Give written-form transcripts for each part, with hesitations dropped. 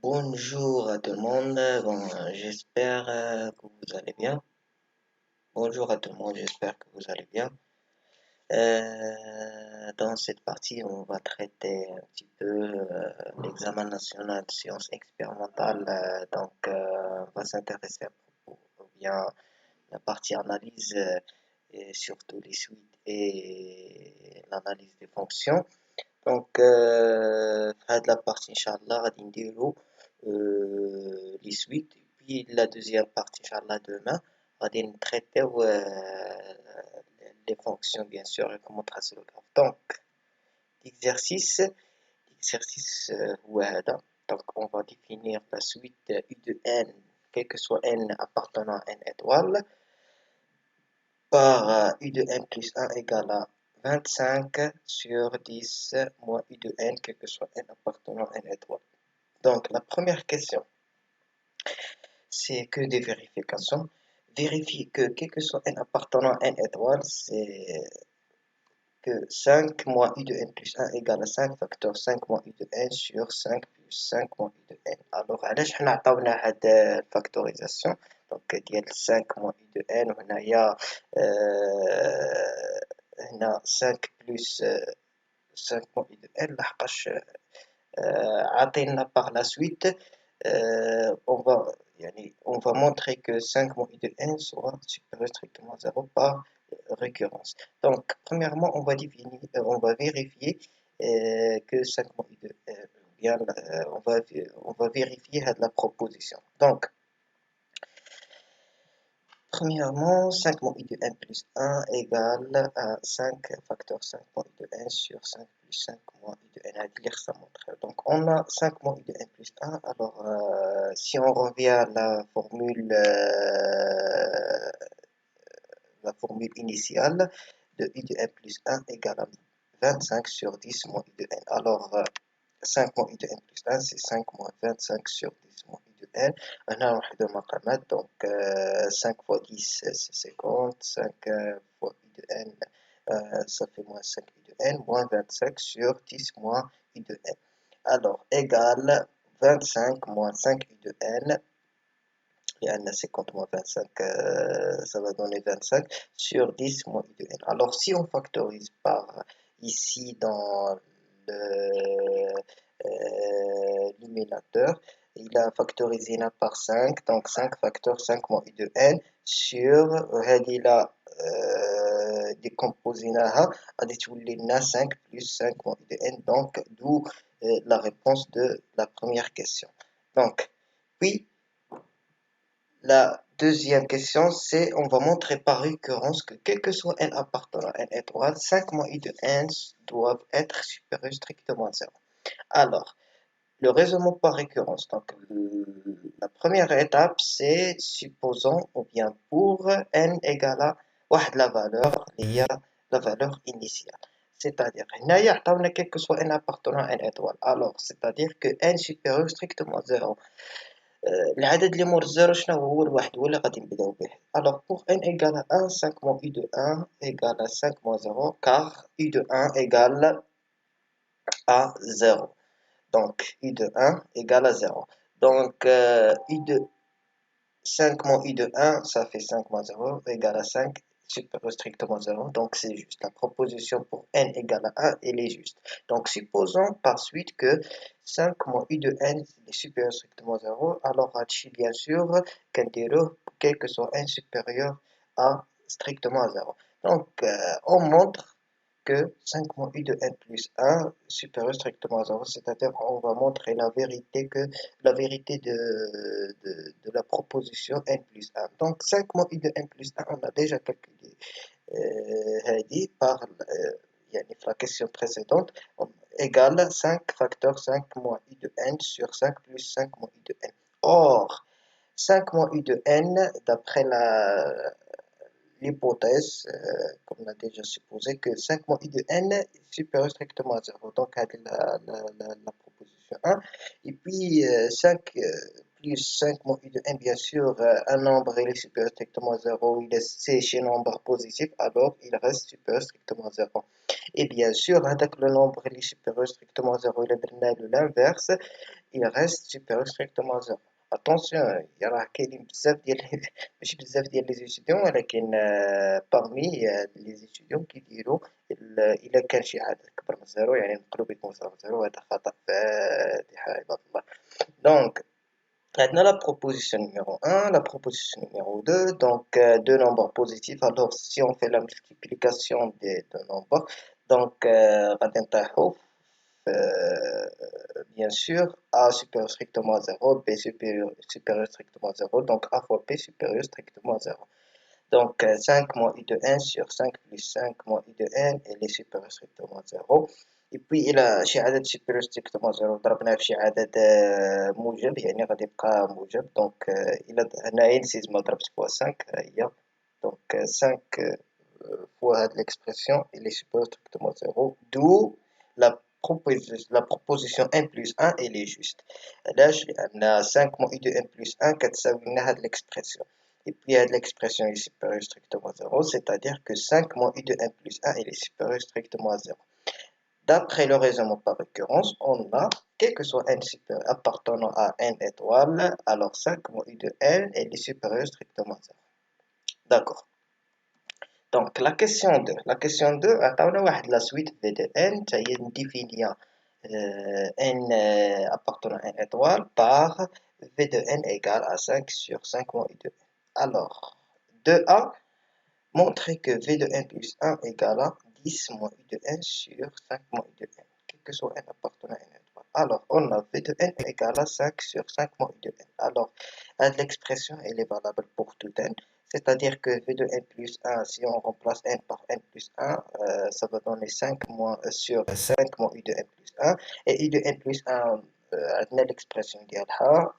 Bonjour à tout le monde, j'espère que vous allez bien. Bonjour à tout le monde, j'espère que vous allez bien. Dans cette partie, on va traiter un petit peu l'examen national de sciences expérimentales. On va s'intéresser à propos, ou bien la partie analyse et surtout les suites et l'analyse des fonctions. هاد la partie إن شاء الله غادي نديرو les suites puis la deuxième partie إن شاء الله demain غادي نتريتيو les fonctions bien sûr et comment tracer le graphe. Donc l'exercice هو هذا. Donc on va définir la suite U de n quel que soit n appartenant à n étoile par U de n plus 1 égale à 25 sur 10 moins U de n, quel que soit n appartenant à n étoile. Donc, la première question, c'est que des vérifications. Vérifier que quel que soit n appartenant à n étoile, c'est que 5 moins U de n plus 1 égale à 5 facteur 5 moins U de n sur 5 plus 5 moins U de n. Alors, علاش حنا عطاونا هاد الفاكتوrisation. Donc, ديال 5 moins U de n وهنايا هنا 5 plus 5 moins U de n لحقاش عطينا par la suite on va montrer que 5 moins I de n sera supérieur strictement à 0 par récurrence. Donc, premièrement, on va vérifier que 5 moins I de n, bien, on va vérifier la proposition. Donc, premièrement, 5 moins I de n plus 1 égale à 5 facteur 5 moins I de n sur 5 plus 5 moins I de n. À dire ça montre. Donc, on a 5 moins I de n plus 1. Alors, si on revient à la formule initiale de I de n plus 1 égale à 25 sur 10 moins I de n. Alors, 5 moins I de n plus 1, c'est 5 moins 25 sur 10 moins I de n. هنا واحد المقامات. Donc, 5 fois 10, c'est 50. 5 fois I de n, ça fait moins 5 I de n, moins 25 sur 10 moins I de n. Alors, égale 25 moins 5 I de n. Et n, 50 moins 25, ça va donner 25 sur 10 moins I de n. Alors, si on factorise par ici dans l'éliminateur, il a factorisé par 5, donc 5 facteur 5 moins I de n sur, il a décomposé à 5 plus 5 moins I de n, donc d'où la réponse de la première question. Donc, puis, la deuxième question, c'est on va montrer par récurrence que quel que soit n appartenant à n étoile, 5 moins I de n doivent être supérieurs strictement à 0. Alors, le raisonnement par récurrence. Donc, la première étape, c'est supposons ou bien pour n égale à la valeur, il y a la valeur initiale. C'est-à-dire, quel que soit n appartenant à n étoile. Alors, c'est-à-dire que n supérieur strictement à 0. العدد اللي مور الزيرو شنو هو الواحد هو اللي غادي نبداو به. Alors pour n égale à 1, 5 moins u de 1 égale à 5 moins 0 car u de 1 égale à 0. Donc u de 1 égale à 0. Donc u de 5 moins u de 1, ça fait 5 moins 0 égale à 5 supérieur strictement 0. Donc c'est juste. La proposition pour n égale à 1, elle est juste. Donc supposons par suite que 5 moins u de n est supérieur strictement à 0. Alors bien sûr, quel que soit n supérieur à strictement à 0. Donc on montre que 5 moins u de n plus 1 supérieur strictement à 0, c'est-à-dire on va montrer la vérité de la proposition n plus 1. Donc 5 moins u de n plus 1, on a déjà calculé par la question précédente, égale 5 facteur 5 moins u de n sur 5 plus 5 moins u de n. Or, 5 moins u de n, d'après l'hypothèse, comme on a déjà supposé, que 5 moins i de n est supérieur strictement à 0. Donc, la proposition 1. Et puis, 5 plus 5 moins u de n, bien sûr, un nombre il est supérieur strictement à 0, il est c'est chez nombre positif, alors il reste supérieur strictement à 0. Et bien sûr, avec le nombre il est supérieur strictement à 0, il est l'inverse, il reste supérieur strictement à 0. Attention, il y a كاينين بزاف ديال ماشي بزاف ديال لي étudiants ولكن parmi les étudiants كيديروا إلا كان شي عدد أكبر من زيرو يعني مقلوب يكون صافي زيرو هذا خطأ فادح عباد الله. Donc, maintenant la proposition numéro 1, la proposition numéro 2, donc deux nombres positifs. Alors, si on fait la multiplication des deux nombres, donc, غادي نطيحو bien sûr, A supérieur strictement à 0, B supérieur strictement à 0, donc A fois B supérieur strictement à 0. Donc 5 moins u de n sur 5 plus 5 moins u de n, elle est supérieure strictement à 0. Et puis إلى شي عدد supérieur strictement à 0 ضربناه في شي عدد موجب يعني غادي يبقى موجب. دونك إلى هنايا نسيت ما ضربت فوا 5 ها هي. دونك 5 fois هاد l'expression elle est supérieure strictement à 0, d'où la proposition n plus 1 elle est juste. علاش؟ لأن 5 moins u de n plus 1 كتساوي لنا هاد l'expression. Et puis l'expression est supérieure strictement à 0, c'est-à-dire que 5 moins u de n plus 1 elle est supérieure strictement à 0. D'après le raisonnement par récurrence, on a, quel que soit n supérieur appartenant à n étoile, alors 5 moins u de n elle est supérieure strictement à 0. D'accord. Donc la question 2, عطاونا واحد la suite v de n هي définir n appartenant à n étoile par v de n égale à 5 sur 5 moins u de n. Alors 2a, montrer que v de n plus 1 égale à 10 moins u de n sur 5 moins u de n, quel que soit n appartenant à n étoile. Alors on a v de n égale à 5 sur 5 moins u de n. Alors l'expression elle est valable pour tout n. C'est-à-dire que v de n plus 1, si on remplace n par n plus 1, ça va donner 5 moins, sur 5 moins u de n plus 1. Et u de n plus 1, عندنا l'expression ديالها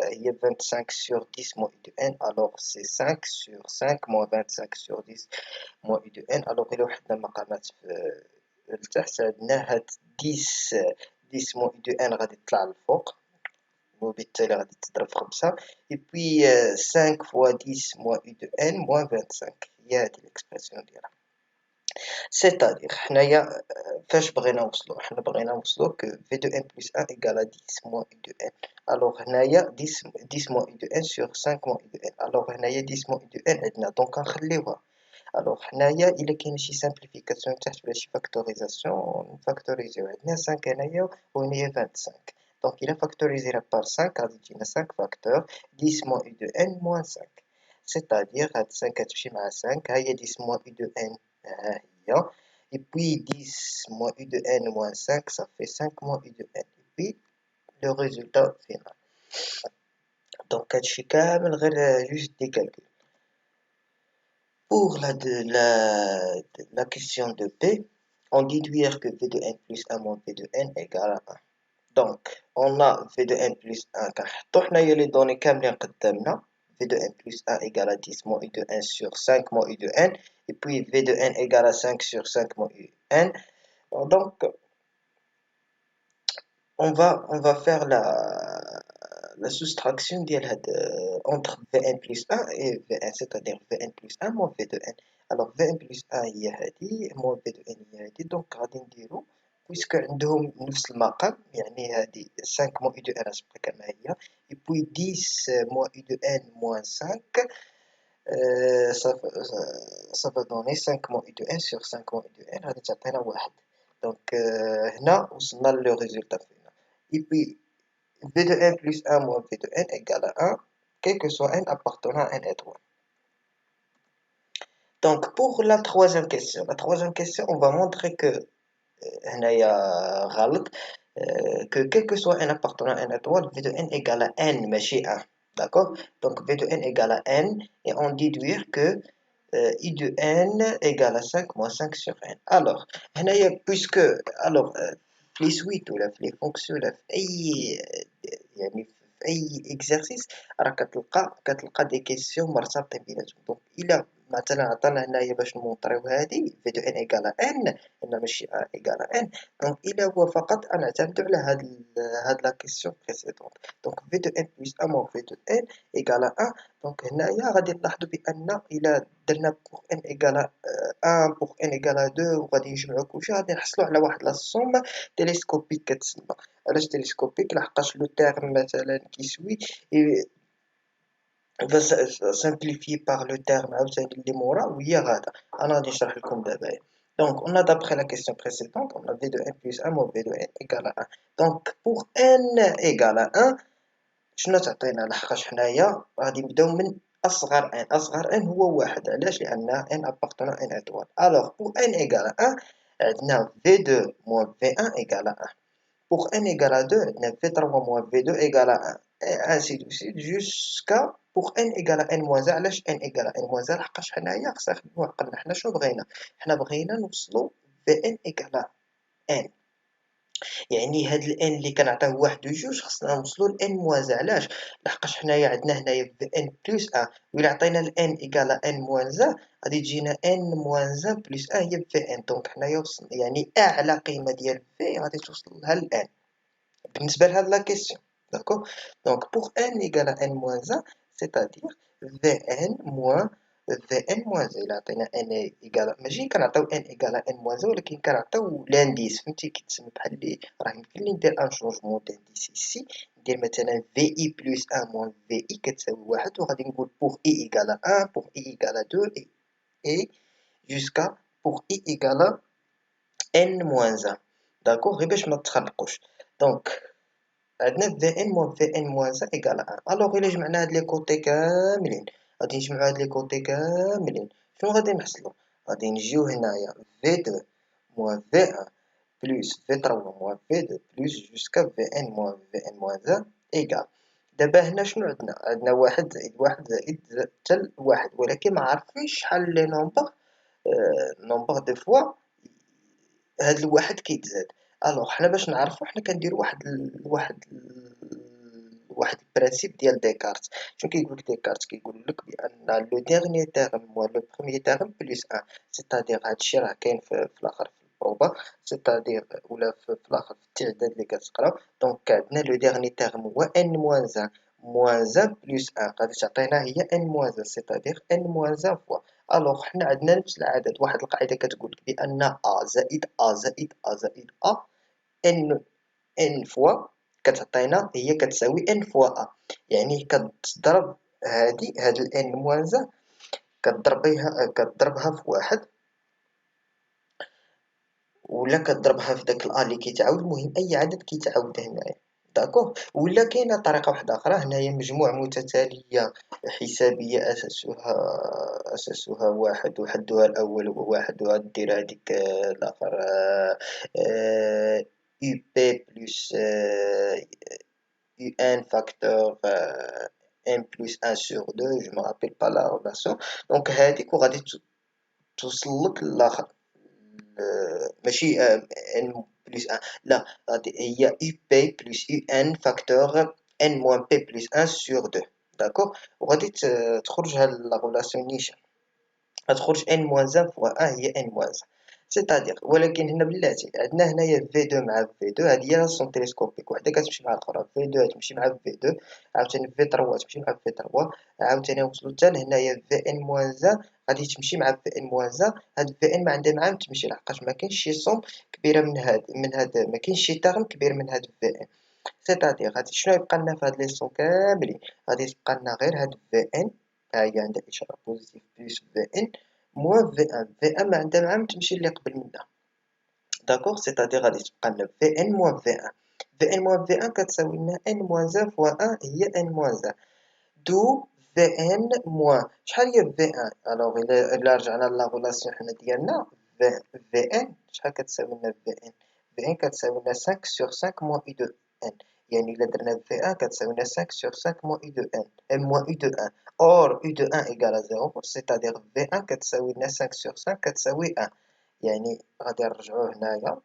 هي 25 sur 10 moins u de n. Alors c'est 5 sur 5 moins 25 sur 10 moins u de n. Alors إلا وحدنا المقامات لتحت عندنا هاد 10 moins u de n غادي تطلع للفوق وبالتالي غادي تضرب في 5. et puis 5 fois 10 moins u de n moins 25 هي هادي l'expression ديالها. c'est-à-dire حنايا فاش بغينا نوصلو؟ حنا بغينا نوصلو que v de n plus 1 égale à 10 moins u de n. alors هنايا 10 moins u de n sur 5 moins u de n. alors هنايا 10 moins u de n عندنا دونك غنخليوها. alors حنايا إلا كاين شي simplification تحت ولا شي factorisation نفاكتوريزيو. عندنا 5 هنايا وهنايا 25. Donc, il a factorisé par 5, il a 5 facteurs, 10 moins u de n moins 5. C'est-à-dire, 5 à 5, il y a 10 moins u de n, et puis 10 moins u de n moins 5, ça fait 5 moins u de n. Et puis, le résultat final. Donc, juste des calculs. Pour la question de P, on déduire que v de n plus 1 moins v de n égale à 1. Donc, on a v de n plus 1 كنحطو حنايا لي دوني كاملين قدامنا. v de n plus 1 égale à 10 moins u de n sur 5 moins u de n, et puis v de n égale à 5 sur 5 moins u de n. Donc, on va faire la soustraction entre vn plus 1 et vn, c'est-à-dire vn plus 1 moins v de n. alors vn plus 1 هي هذه moins v de n هي هذه. donc غادي نديرو puisque عندهم نفس المقام يعني هذه 5 moins u de n غتبقى كما هي, et puis 10 moins u de n moins 5, ça va donner 5 moins u de n sur 5 moins u de n غادي تعطينا واحد. donc هنا وصلنا لو résultat final. et puis v de n plus 1 moins v de n égale à 1, quel que soit n appartenant à n étoile. Donc pour la troisième question, on va montrer que هنايا غلط, que quel que soit n appartenant à n étoile, v de n égale à n ماشي 1. D'accord? Donc v de n égale à n, et on déduire que i de n égale à 5 moins 5 sur n. alors هنايا puisque alors في les suites ولا في les fonctions ولا في يعني في اي exercice راه كتلقى des questions مرتبطين بيناتهم. donc مثلا عطانا هنايا باش نمونطريو هادي في دو ان ايكال ان، هنا ماشي ا ايكال ان. دونك الا هو فقط نعتمدو على هاد لا كيسيون بريسيدونت. دونك في دو ان بلس ان موان في دو ان ايكال ان. دونك هنايا غادي نلاحظو بان الا درنا بوغ ان ايكال ان بوغ ان ايكال دو وغادي نجمعو كلشي غادي نحصلو على واحد لا سوم تيليسكوبيك كتسمى. علاش تيليسكوبيك؟ لحقاش لو تيرم مثلا كيسوي simplifié par le terme عاوتاني اللي مورا وهي غادا. انا غادي نشرح لكم دابا. Donc on a d'après la question précédente on a v de n plus 1 moins v de n égale à 1. donc pour n égale à 1 شنو تعطينا؟ لحقاش حنايا غادي نبداو من اصغر ان هو واحد. علاش؟ لان n appartenant à n étoile. alors pour n égale à 1 عندنا v2 moins v1 égale à 1. pour n égale à 2 عندنا v3 moins v2 égale à 1 et ainsi de suite jusqu'à pour n égale à n moins 1. علاش n égale à n moins 1؟ لحقاش حنايا خصنا نخدمو عقلنا. حنا شنو بغينا؟ حنا بغينا نوصلو vn égale à n. يعني هاد ال n اللي كنعطيه واحد وجوج خصنا نوصلو ل n moins 1. علاش؟ لحقاش حنايا عندنا هنايا vn plus 1 وإلا عطينا ال n égale à n moins 1 غادي تجينا n moins 1 plus 1 هي vn. دونك حنايا وصلنا يعني أعلى قيمة ديال v غادي توصل لها ل n بالنسبة لهاد لا كيسيون. داكوغ. دونك بوغ n égale à n moins 1 c'est-à-dire vn moins vn moins 1. إلا عطينا n égale ماشي كنعطيو n égale à n moins 1 ولكن كنعطيو لانديس. فهمتي؟ كيتسمى بحال اللي راه يمكن لي ندير ان شونجمون d'aنديس ici. ندير مثلا vi plus 1 moins vi كتساوي واحد وغادي نقول بوغ i égale à 1 بوغ i égale à 2 et jusqu'à pour i égale à n moins 1. داكوغ. غير باش ما تخربقوش. دونك عندنا vn moins vn moins 1 égale à 1. الوغ إلا جمعنا هاد لي كوتي كاملين غادي نجمعو هاد لي كوتي كاملين شنو غادي نحصلو؟ غادي نجيو هنايا v2 moins v1 plus v3 moins v2 plus jusqu'à vn moins vn moins 1 égale. دابا هنا شنو عندنا؟ عندنا واحد زائد واحد زائد حتى لواحد ولكن معرفينش شحال لي نومبر دو فوا هاد الواحد كيتزاد. الوغ حنا باش نعرفو حنا كنديرو واحد البرانسيب ديال ديكارت. شنو كيقولك ديكارت؟ كيقولك بان لو ديرنيي تيرم موا لو بروميي تيرم بلس 1. سيتادير هادشي راه كاين في الاخر في البروبا. سيتادير ولا في الاخر في التعداد اللي كتقراو. دونك عندنا لو ديرنيي تيرم هو ان موان 1 موان 1 بلس 1 غادي تعطينا هي ان موان 1 سيتادير ان موان 1 فوا. الوغ حنا عندنا نفس العدد. واحد القاعده كتقول بان ا زائد ا زائد ا زائد ا ان فوا كتعطينا هي كتساوي ان فوا ا. يعني كتضرب هاد الان موان 1 كتضربها في واحد ولا كتضربها في داك الا اللي كيتعاود. المهم اي عدد كيتعاود هنايا. داكوغ. ولا كاينه طريقه واحده اخرى هنايا مجموع متتاليه حسابيه اساسها واحد وحدها الاول هو واحد ودير هذيك الاخر u p plus un facteur n plus 1 sur 2. je me rappelle pas la relation. donc هذيك وغادي توصل لك الاخر ماشي n plus 1 لا هي up plus un facteur n moins p plus 1 sur 2. داكوغ. وغادي تخرج هاد لا ريلاسيون نيشان. غتخرج n moins 1 فوا 1 هي n moins 1. سيتادير ولكن هنا بلاتي عندنا هنايا في2 مع في2 هادي هي لاسون تيليسكوبيك وحده كتمشي مع الاخرى. في2 تمشي مع في2 عاوتاني في3 تمشي مع في3 عاوتاني وصلوا حتى لهنايا في ان موان 1 غادي تمشي مع في ان موان 1. هاد في ان ما عندها معاهم تمشي لحقاش ما كاينش شي صوم كبيره من هاد ما كاينش شي تيرم كبير من هاد في ان. سيتادير غادي شنو يبقى لنا في هاد لي صون كاملين؟ غادي تبقى لنا غير هاد في ان ها هي عندها اشاره بوزيتيف بلس في ان موان في ان. في ان ما عندها معاهم تمشي اللي قبل منها. داكوغ. سيتادير غادي تبقى لنا في ان موان في ان. في ان موان في ان كتساوي لنا ان موان 1 فوا 1 هي ان موان 1 دو في ان موان شحال هي في ان. الوغ الا رجعنا لا ريلاسيون حنا ديالنا في ان شحال كتساوي لنا في ان؟ في ان كتساوي لنا 5 sur 5 موان اي دو ان. يعني الا درنا في ان كتساوي لنا 5 sur 5 موان اي دو ان موان اي دو ان. اور اي دو ان ايكال 0 سيتادير في ان كتساوي لنا 5 sur 5 كتساوي 1. يعني غادي نرجعو هنايا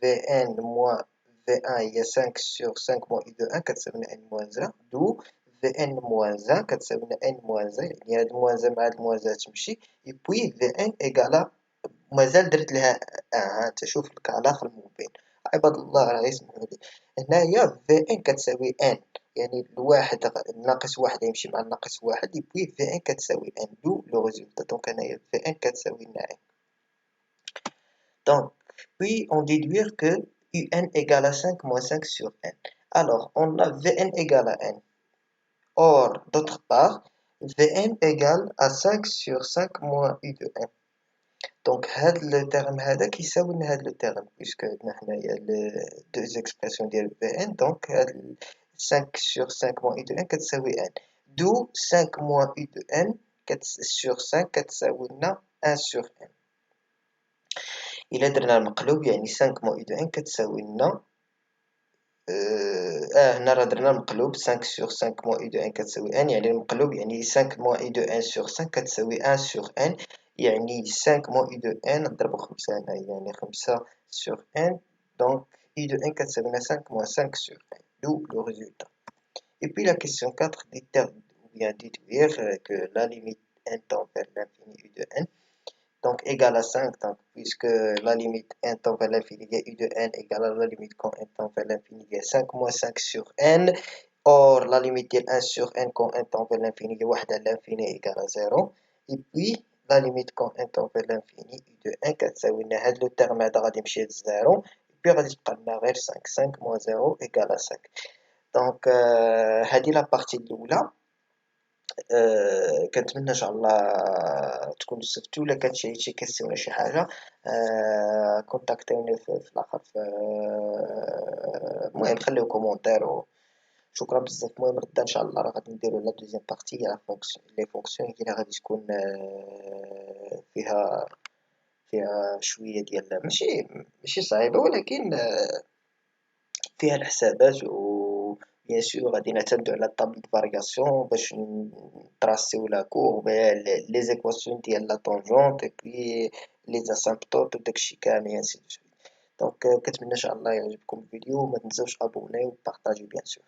في ان موان في ان هي 5 sur 5 موان اي دو ان كتساوي لنا ان موان 1 دو في ان موان زان كتساوي لنا ان موان زان، يعني هاد موان زان مع هاد موان زان تمشي، اي بوي في ان ايكالا مازال درت لها ها انت شوف الكالاخ المبين. عباد الله راه يسمحولي، هنايا في ان كتساوي ان، يعني الواحد ناقص واحد يمشي مع الناقص واحد، اي بوي في ان كتساوي ان دو لو ريزولتا، دونك هنايا في ان كتساوي لنا ان. Donc, puis on déduire que un égale à 5 moins 5 sur n. Alors, on a Vn égale à n. Or, d'autre part, Vn égale à 5 sur 5 moins u de n. Donc, le terme qui s'appelle le terme, puisque nous avons les deux expressions de Vn. Donc, 5 sur 5 moins u de n, c'est n. D'où 5 moins u de n sur 5, c'est 1 sur n. إلا درنا المقلوب يعني 5 موان إو دو إن كتساوي لنا هنا راه درنا المقلوب 5 سور 5 موان إو دو إن كتساوي إن، يعني المقلوب يعني 5 موان إو دو إن سور 5 كتساوي 1 سور إن، يعني 5 موان إو دو إن نضربو 5 هنايا يعني 5 سور إن، دونك إو دو إن كتساوي لنا 5 موان 5 سور إن، دو لو ريزولتا. Et puis la question 4 déduire que la limite n tend vers l'infini u de n donc égale à 5, donc, puisque la limite n tend vers l'infini de u de n égale à la limite quand n tend vers l'infini de 5 moins 5 sur n. Or, la limite de 1 sur n quand n tend vers l'infini de 1 à l'infini égale à 0. Et puis, la limite quand n tend vers l'infini u de n كتساوي لنا هاد لو تيرم هذا غادي يمشي ل 0. Et puis غادي تبقى لنا غير 5. 5 moins 0 égale à 5. Donc, هذه لا بارتي الأولى. كنتمنى ان شاء الله تكونوا استفدتوا. الا كانت شي كيسيون ولا شي حاجه كونتاكتيوني في الاخر المهم خليو كومونتير وشكرا بزاف. المهم غدا ان شاء الله راه غادي نديرو لا دوزيام بارتي على فونكسيون لي فونكسيون اللي غادي تكون فيها شويه ديال ماشي صعيبه ولكن فيها الحسابات و بيان سور غادي نعتمدو على طابل دو فارياسيون باش نطراسيو لا كورب لي زيكواسيون ديال لا طونجونت اي بي لي اسامبتوت وداكشي كامل انسي دو سويت. دونك كنتمنى ان شاء الله يعجبكم الفيديو، ما تنساوش ابونيو و بارطاجيو بيان سور.